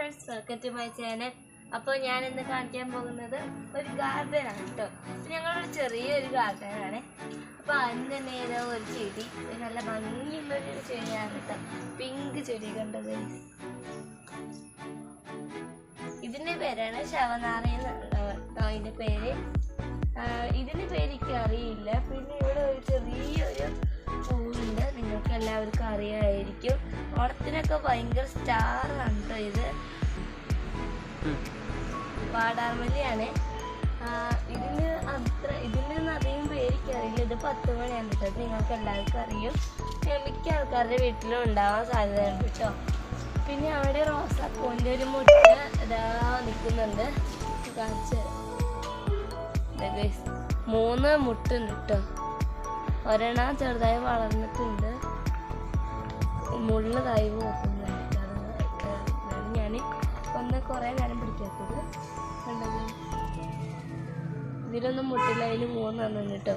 Friends, welcome to my channel. അപ്പോൾ ഞാൻ ഇന്ന് കാണിക്കാൻ പോകുന്നത് ഒരു ഗാർഡനാണ് കേട്ടോ. ഞങ്ങളൊരു ചെറിയൊരു ഗാർഡനാണ്. അപ്പോൾ അതിന് തന്നെ ഏതോ ഒരു ചെടി, നല്ല ഭംഗിയുള്ളൊരു ചെടിയാണ് കേട്ടോ. പിങ്ക് ചെടി കണ്ടത്. ഇതിൻ്റെ പേരാണ് ശവനാറി കേട്ടോ. അതിൻ്റെ പേര് ഇതിൻ്റെ പേര് എനിക്ക് അറിയില്ല. പിന്നെ ഇവിടെ ഒരു ചെറിയൊരു പൂവുണ്ട്, നിങ്ങൾക്ക് എല്ലാവർക്കും അറിയാമായിരിക്കും. ഓണത്തിനൊക്കെ ഭയങ്കര സ്റ്റാറാണ് കേട്ടോ. ഇത് വാടാർമല്ലിയാണ്. ഇതിനൊന്നും അധികം പേരിക്കറിയില്ല. ഇത് 10 മണിയാണ് കേട്ടോ. നിങ്ങൾക്ക് എല്ലാവർക്കും അറിയും. മിക്ക ആൾക്കാരുടെ വീട്ടിലും ഉണ്ടാവാൻ സാധ്യതയുണ്ട് കേട്ടോ. പിന്നെ അവിടെ റോസാപ്പൂവിൻ്റെ ഒരു മുട്ട ഇതാ നിൽക്കുന്നുണ്ട്. കാണിച്ച് 3 മുട്ടുണ്ട് കേട്ടോ. ഒരെണ്ണം ചെറുതായി വളർന്നിട്ടുണ്ട്, മുള്ളതായി പോകുന്നുണ്ട്. ഞാൻ ഒന്ന് കുറേ നേരം പിടിക്കാത്തത് കണ്ടത്. ഇതിലൊന്നും മുട്ടില്ല, അതിൽ 3 എണ്ണം കേട്ടോ.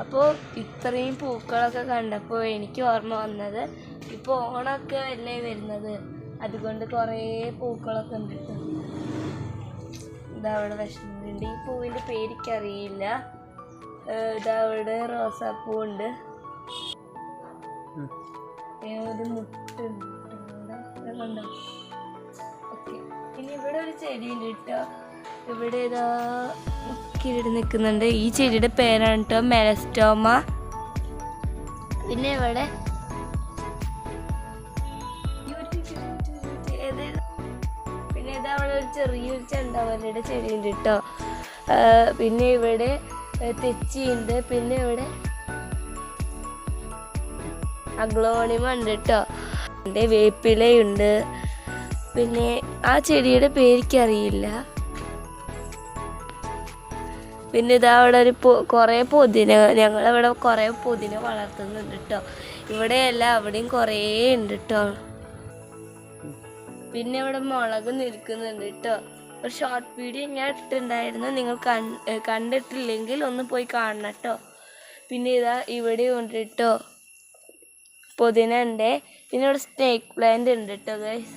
അപ്പോൾ ഇത്രയും പൂക്കളൊക്കെ കണ്ടപ്പോൾ എനിക്ക് ഓർമ്മ വന്നത്, ഇപ്പോൾ ഓണമൊക്കെ അല്ലേ വരുന്നത്, അതുകൊണ്ട് കുറേ പൂക്കളൊക്കെ ഉണ്ട് കേട്ടോ. ഇതാ അവിടെ വിഷമമുണ്ട്. ഈ പൂവിൻ്റെ പേരിക്കറിയില്ല. ഇതാ അവിടെ റോസാപ്പൂ ഉണ്ട്, ഒരു മുട്ടുണ്ട് കണ്ടോ. ഓക്കെ, പിന്നെ ഇവിടെ ഒരു ചെടിയുണ്ട് കേട്ടോ. ഇവിടെ ഇതാ കിരീട് നിൽക്കുന്നുണ്ട്. ഈ ചെടിയുടെ പേരാണ് കേട്ടോ മെലസ്റ്റോമ. പിന്നെ ഇവിടെ പിന്നെ ഇതാ അവിടെ ഒരു ചെറിയൊരു ചെണ്ടമല്ലിയുടെ ചെടിയുണ്ട് കേട്ടോ. പിന്നെ ഇവിടെ തെച്ചിയുണ്ട്. പിന്നെ ഇവിടെ അഗ്ലോണിമ ഉണ്ട് കേട്ടോ. പിന്നെ വേപ്പിലയുണ്ട്. പിന്നെ ആ ചെടിയുടെ പേരിക്കറിയില്ല. പിന്നെ ഇതാ അവിടെ ഒരു കുറേ പുതിന, ഞങ്ങളിവിടെ കുറേ പുതിന വളർത്തുന്നുണ്ട് കേട്ടോ. ഇവിടെയല്ല, അവിടെയും കുറേ ഉണ്ട് കേട്ടോ. പിന്നെ ഇവിടെ മുളക് നിൽക്കുന്നുണ്ട് കേട്ടോ. ഒരു ഷോർട്ട് വീഡിയോ ഞാൻ ഇട്ടിട്ടുണ്ടായിരുന്നു, നിങ്ങൾ കണ്ടിട്ടില്ലെങ്കിൽ ഒന്ന് പോയി കാണണം കേട്ടോ. പിന്നെ ഇതാ ഇവിടെ ഉണ്ട് കേട്ടോ പുതിന ഉണ്ട്. പിന്നെ ഇവിടെ സ്നേക്ക് പ്ലാന്റ് ഉണ്ട് കേട്ടോ ഗൈസ്.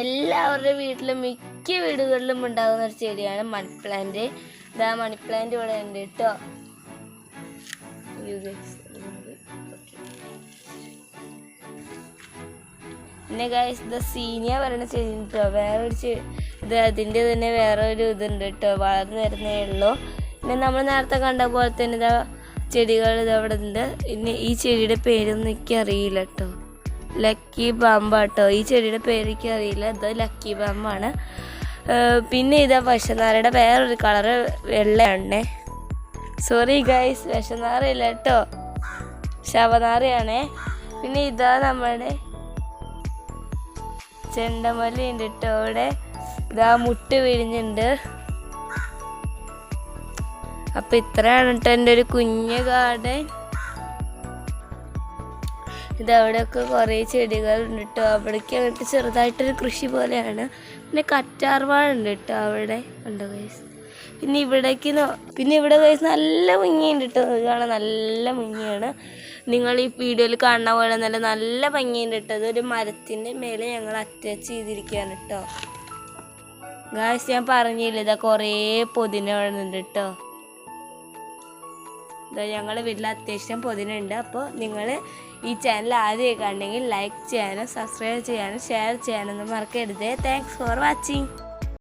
എല്ലാവരുടെ വീട്ടിലും മിക്ക വീടുകളിലും ഉണ്ടാകുന്ന ഒരു ചെടിയാണ് മണി പ്ലാന്റ്. ഇതാ മണി പ്ലാന്റ് ഇവിടെ ഉണ്ട് കേട്ടോ. പിന്നെ ഗൈസ് ഇത് സീനിയ പറയുന്ന ചെടി കേട്ടോ. വേറൊരു ഇത് അതിൻ്റെ തന്നെ വേറൊരു ഇതുണ്ട് കേട്ടോ, വളർന്നു വരുന്നേ ഉള്ളൂ. പിന്നെ നമ്മൾ നേരത്തെ കണ്ട പോലെ തന്നെ ഇതാ ചെടികൾ ഇതവിടെ ഉണ്ട്. പിന്നെ ഈ ചെടിയുടെ പേരൊന്നും എനിക്കറിയില്ല കേട്ടോ. ലക്കി ബാമ്പാട്ടോ ഈ ചെടിയുടെ പേര് എനിക്കറിയില്ല. ഇത് ലക്കി ബാമ്പാണ്. പിന്നെ ഇതാ വിഷനാരയുടെ വേറൊരു കളറ് വെള്ളയാണേ. സോറി ഗൈസ്, വിഷനാരയില്ല കേട്ടോ, ശവനാരയാണേ. പിന്നെ ഇതാ നമ്മുടെ ചെണ്ടമല്ലി ഉണ്ട് കേട്ടോ. ഇവിടെ ഇതാ മുട്ട് വിരിഞ്ഞുണ്ട്. അപ്പം ഇത്രയാണ് കേട്ടോ എൻ്റെ ഒരു കുഞ്ഞ് ഗാർഡൻ. ഇതവിടെയൊക്കെ കുറേ ചെടികളുണ്ട് കേട്ടോ. അവിടേക്ക് അങ്ങോട്ട് ചെറുതായിട്ടൊരു കൃഷി പോലെയാണ്. പിന്നെ കറ്റാർവാഴ ഉണ്ട് കേട്ടോ അവിടെ ഉണ്ട് ഗൈസ്. പിന്നെ ഇവിടെ ഗൈസ് നല്ല മുങ്ങിയുണ്ട് കേട്ടോ. കാണാൻ നല്ല മുങ്ങിയാണ്. നിങ്ങൾ ഈ വീഡിയോയിൽ കാണുന്ന പോലെ നല്ല ഭംഗിയുണ്ട് കേട്ടോ. അതൊരു മരത്തിൻ്റെ മേലെ ഞങ്ങൾ അറ്റാച്ച് ചെയ്തിരിക്കുകയാണ് കേട്ടോ. ഗൈസ് ഞാൻ പറഞ്ഞില്ല, ഇതാ കുറേ പുതിന ഉണ്ട് കേട്ടോ. ഇതാ ഞങ്ങളുടെ വീട്ടിൽ അത്യാവശ്യം പുതിന ഉണ്ട്. അപ്പോൾ നിങ്ങൾ ഈ ചാനൽ ആദ്യമൊക്കെ കണ്ടെങ്കിൽ ലൈക്ക് ചെയ്യാനും സബ്സ്ക്രൈബ് ചെയ്യാനും ഷെയർ ചെയ്യാനൊന്നും മറക്കരുത്. Thanks for watching.